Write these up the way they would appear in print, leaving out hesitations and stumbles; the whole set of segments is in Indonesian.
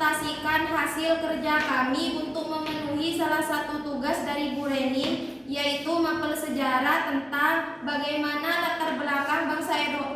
merepresentasikan hasil kerja kami untuk memenuhi salah satu tugas dari Bu Reni, yaitu mapel sejarah tentang bagaimana latar belakang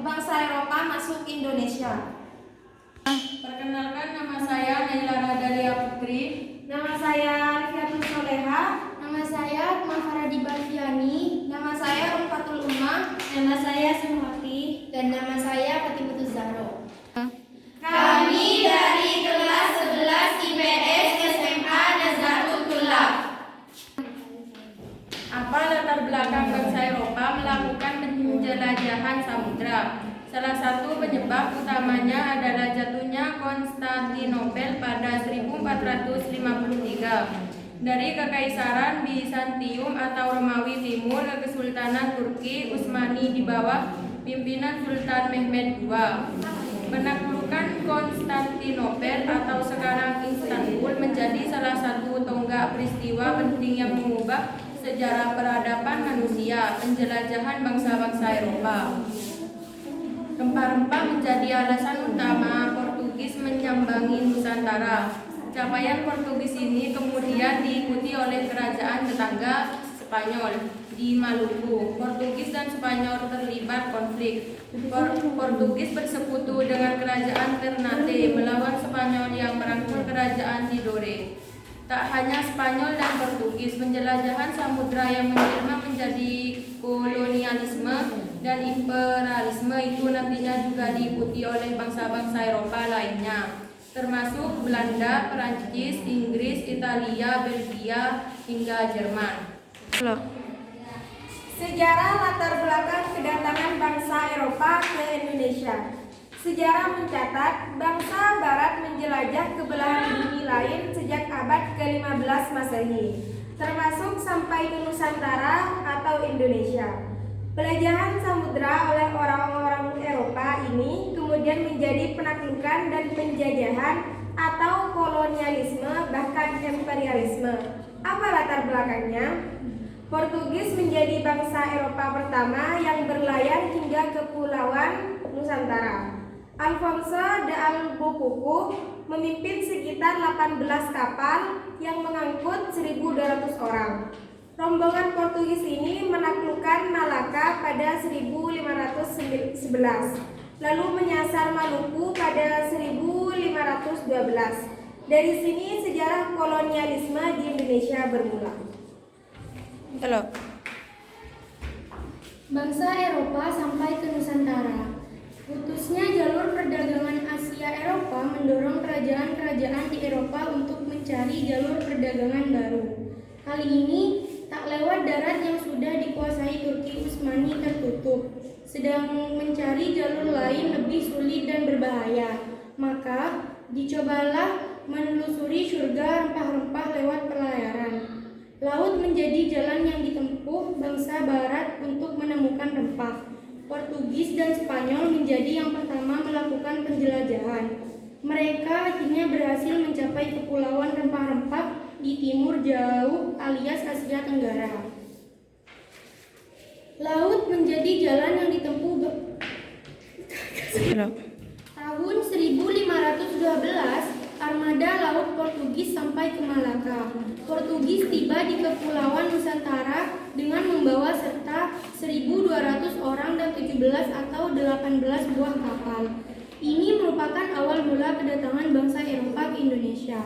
bangsa Eropa masuk Indonesia. Perkenalkan, nama saya Naila Radalia Putri. Nama saya Rifatul Soleha. Nama saya Mafaradi Bafiani. Nama saya Umfatul Umma. Nama saya Sumati. Dan nama saya Fatimah Zahro. Kami dari kelas 11 IPS SMA Nazarul Tulab. Apa latar belakang bangsa Eropa melakukan penjelajahan samudra? Salah satu penyebab utamanya adalah jatuhnya Konstantinopel pada 1453 dari Kekaisaran Bizantium atau Romawi Timur ke Kesultanan Turki Utsmani di bawah pimpinan Sultan Mehmed II. Penaklukan Konstantinopel atau sekarang Istanbul menjadi salah satu tonggak peristiwa penting yang mengubah sejarah peradaban manusia, penjelajahan bangsa-bangsa Eropa. Rempah-rempah menjadi alasan utama Portugis menyambangi Nusantara. Capaian Portugis ini kemudian diikuti oleh kerajaan tetangga Spanyol di Maluku. Portugis dan Spanyol terlibat konflik. Portugis bersekutu dengan kerajaan Ternate melawan Spanyol yang merangkul kerajaan Tidore. Tak hanya Spanyol dan Portugis, penjelajahan samudra yang menjelma menjadi kolonialisme dan imperialisme itu nantinya juga diikuti oleh bangsa-bangsa Eropa lainnya, termasuk Belanda, Perancis, Inggris, Italia, Belgia, hingga Jerman. Sejarah latar belakang kedatangan bangsa Eropa ke Indonesia. Sejarah mencatat bangsa Barat menjelajah ke belahan bumi lain sejak abad ke-15 Masehi, termasuk sampai ke Nusantara atau Indonesia. Pelajahan samudra oleh orang-orang Eropa ini kemudian menjadi penaklukan dan penjajahan atau kolonialisme bahkan imperialisme. Apa latar belakangnya? Portugis menjadi bangsa Eropa pertama yang berlayar hingga Kepulauan Nusantara. Alfonso de Albuquerque memimpin sekitar 18 kapal yang mengangkut 1.200 orang. Rombongan Portugis ini menaklukkan Malaka pada 1511, lalu menyasar Maluku pada 1512. Dari sini sejarah kolonialisme di Indonesia bermula. Bangsa Eropa sampai ke Nusantara. Putusnya jalur perdagangan Asia Eropa mendorong kerajaan-kerajaan di Eropa untuk mencari jalur perdagangan baru. Kali ini tak lewat darat yang sudah dikuasai Turki Utsmani tertutup, sedang mencari jalur lain lebih sulit dan berbahaya. Maka dicobalah menelusuri surga rempah-rempah lewat pelayaran. Laut menjadi jalan yang ditempuh bangsa Barat untuk menemukan rempah. Portugis dan Spanyol menjadi yang pertama melakukan penjelajahan. Mereka akhirnya berhasil mencapai kepulauan rempah-rempah di timur jauh alias Asia Tenggara. Laut menjadi jalan yang ditempuh tahun 1512, armada laut Portugis sampai ke Malaka. Portugis tiba di Kepulauan Nusantara dengan membawa serta 1.200 orang dan 17 atau 18 buah kapal. Ini merupakan awal mula kedatangan bangsa Eropa ke Indonesia.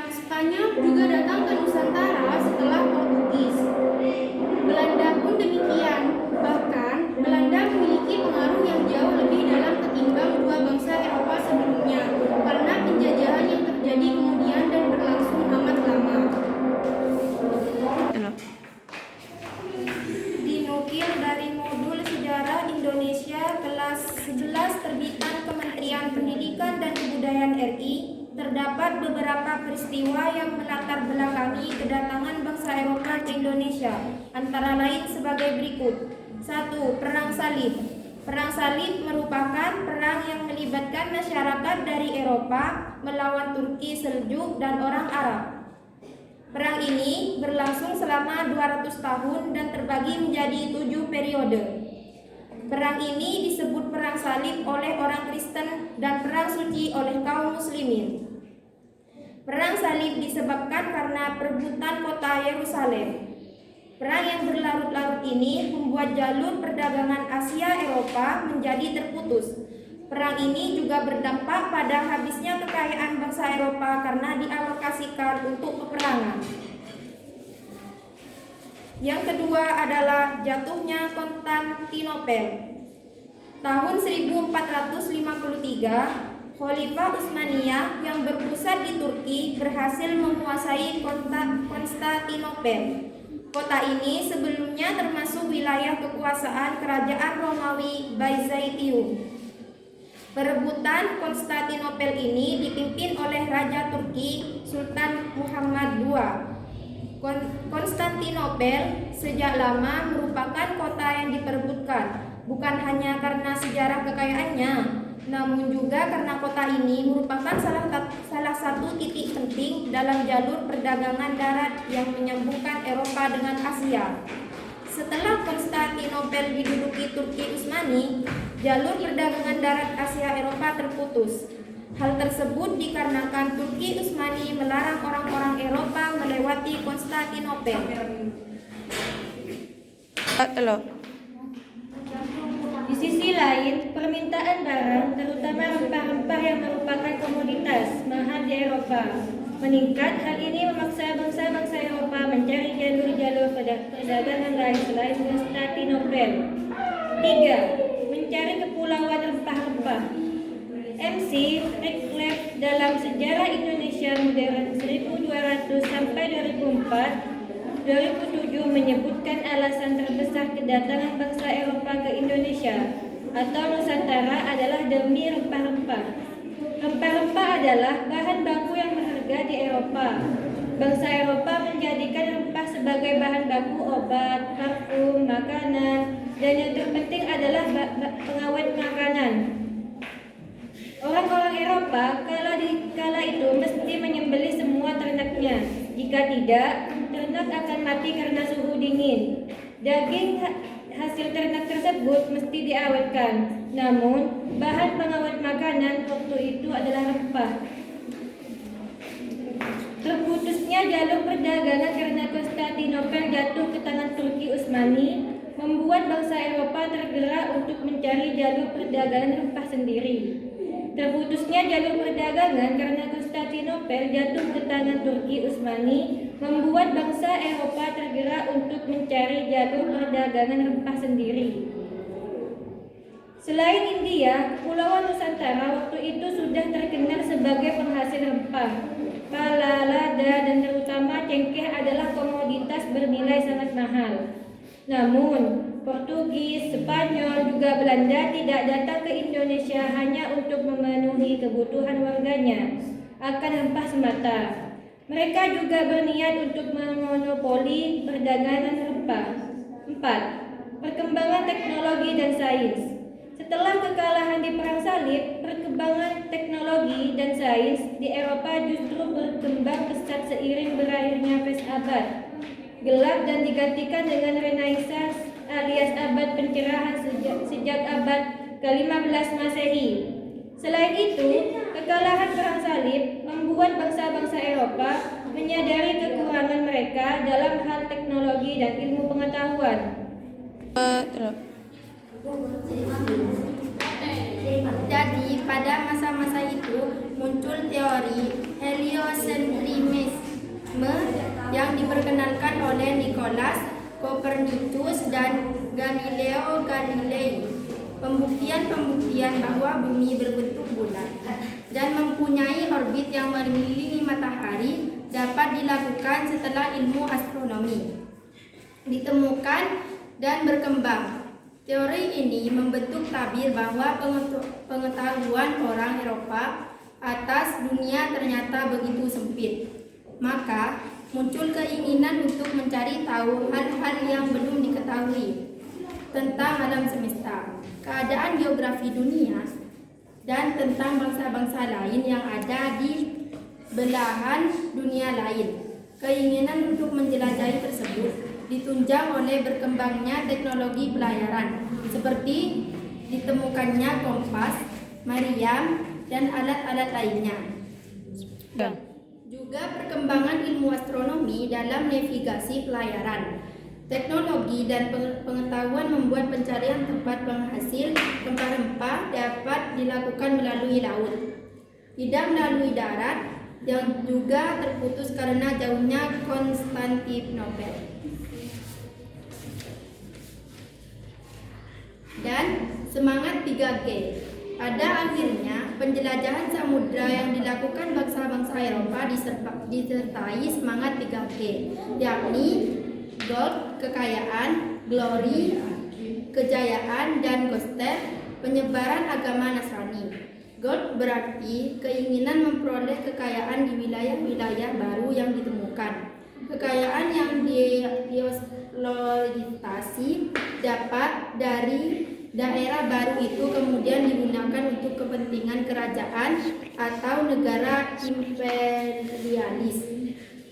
Spanyol juga datang ke Nusantara setelah Portugis. Belanda pun demikian. Bahkan Belanda memiliki pengaruh yang jauh lebih dalam ketimbang dua bangsa Eropa sebelumnya karena penjajahan yang terjadi kemudian dan berlangsung amat lama. Dinukil dari modul Sejarah Indonesia kelas 11 terbitan Kementerian Pendidikan dan Kebudayaan RI, terdapat beberapa peristiwa yang melatar belakangi kedatangan bangsa Eropa ke Indonesia, antara lain sebagai berikut. 1. Perang Salib. Perang Salib merupakan perang yang melibatkan masyarakat dari Eropa melawan Turki Seljuk dan orang Arab. Perang ini berlangsung selama 200 tahun dan terbagi menjadi 7 periode. Perang ini disebut Perang Salib oleh orang Kristen dan Perang Suci oleh kaum Muslimin. Perang salib disebabkan karena perebutan kota Yerusalem. Perang yang berlarut-larut ini membuat jalur perdagangan Asia Eropa menjadi terputus. Perang ini juga berdampak pada habisnya kekayaan bangsa Eropa karena dialokasikan untuk peperangan. Yang kedua adalah jatuhnya Konstantinopel. Tahun 1453, Khalifah Utsmaniyah yang berpusat di Turki berhasil menguasai Konstantinopel. Kota ini sebelumnya termasuk wilayah kekuasaan Kerajaan Romawi Byzantium. Perebutan Konstantinopel ini dipimpin oleh Raja Turki Sultan Muhammad II. Konstantinopel sejak lama merupakan kota yang diperebutkan, bukan hanya karena sejarah kekayaannya, namun juga karena kota ini merupakan salah satu titik penting dalam jalur perdagangan darat yang menyambungkan Eropa dengan Asia. Setelah Konstantinopel diduduki Turki Utsmani, jalur perdagangan darat Asia Eropa terputus. Hal tersebut dikarenakan Turki Utsmani melarang orang-orang Eropa melewati Konstantinopel. Di sisi lain, permintaan barang, terutama rempah-rempah yang merupakan komoditas mahal di Eropa, meningkat. Hal ini memaksa bangsa-bangsa Eropa mencari jalur-jalur perdagangan lain selain Konstantinopel. 3. Mencari kepulauan rempah-rempah. MC Reclef dalam Sejarah Indonesia Modern 1200 sampai 2007 menyebutkan alasan terbesar kedatangan bangsa Eropa ke Indonesia atau Nusantara adalah demi rempah-rempah. Rempah-rempah adalah bahan baku yang berharga di Eropa. Bangsa Eropa menjadikan rempah sebagai bahan baku obat, parfum, makanan, dan yang terpenting adalah pengawet makanan. Orang-orang Eropa kala itu mesti menyembelih semua ternaknya. Jika tidak, ternak akan mati karena suhu dingin. Daging hasil ternak tersebut mesti diawetkan. Namun, bahan pengawet makanan waktu itu adalah rempah. Terputusnya jalur perdagangan karena Konstantinopel jatuh ke tangan Turki Utsmani membuat bangsa Eropa tergerak untuk mencari jalur perdagangan rempah sendiri. Terputusnya jalur perdagangan karena Konstantinopel jatuh ke tangan Turki Utsmani membuat bangsa Eropa tergerak untuk mencari jalur perdagangan rempah sendiri. Selain India, Kepulauan Nusantara waktu itu sudah terkenal sebagai penghasil rempah. Pala, lada, dan terutama cengkeh adalah komoditas bernilai sangat mahal. Namun, Portugis, Spanyol, juga Belanda tidak datang ke Indonesia hanya untuk memenuhi kebutuhan warganya akan rempah semata. Mereka juga berniat untuk memonopoli perdagangan rempah. 4. Perkembangan teknologi dan sains. Setelah kekalahan di Perang Salib, perkembangan teknologi dan sains di Eropa justru berkembang pesat seiring berakhirnya fase abad gelap dan digantikan dengan Renaissance alias abad pencerahan sejak abad ke-15 Masehi. Selain itu, kekalahan Perang Salib membuat bangsa-bangsa Eropa menyadari kekurangan mereka dalam hal teknologi dan ilmu pengetahuan. Jadi, pada masa-masa itu muncul teori heliocentrisme yang diperkenalkan oleh Nicholas Copernicus dan Galileo Galilei. Pembuktian bahwa bumi berbentuk bulat dan mempunyai orbit yang mengelilingi matahari dapat dilakukan setelah ilmu astronomi ditemukan dan berkembang. Teori ini membentuk tabir bahwa pengetahuan orang Eropa atas dunia ternyata begitu sempit. Maka muncul keinginan untuk mencari tahu hal-hal yang belum diketahui tentang alam semesta, keadaan geografi dunia, dan tentang bangsa-bangsa lain yang ada di belahan dunia lain. Keinginan untuk menjelajahi tersebut ditunjang oleh berkembangnya teknologi pelayaran, seperti ditemukannya kompas, meriam, dan alat-alat lainnya. Juga perkembangan ilmu astronomi dalam navigasi pelayaran. Teknologi dan pengetahuan membuat pencarian tempat penghasil rempah-rempah dapat dilakukan melalui laut, tidak melalui darat, yang juga terputus karena jauhnya Konstantinopel. Dan semangat 3G. Pada akhirnya, penjelajahan samudra yang dilakukan bangsa-bangsa Eropa disertai semangat 3G, yakni gold, kekayaan, glory, kejayaan, dan gospel, penyebaran agama Nasrani. Gold berarti keinginan memperoleh kekayaan di wilayah-wilayah baru yang ditemukan. Kekayaan yang dieksploitasi dapat dari daerah baru itu kemudian digunakan untuk kepentingan kerajaan atau negara imperialis.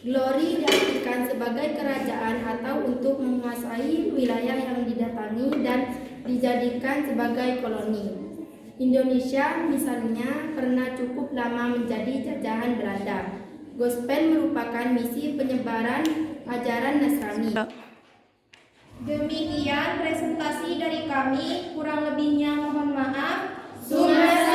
Glory diartikan sebagai kerajaan atau untuk menguasai wilayah yang didatangi dan dijadikan sebagai koloni. Indonesia misalnya pernah cukup lama menjadi jajahan Belanda. Gospel merupakan misi penyebaran ajaran Nasrani. Demikian presentasi dari kami, kurang lebihnya mohon maaf. Sumber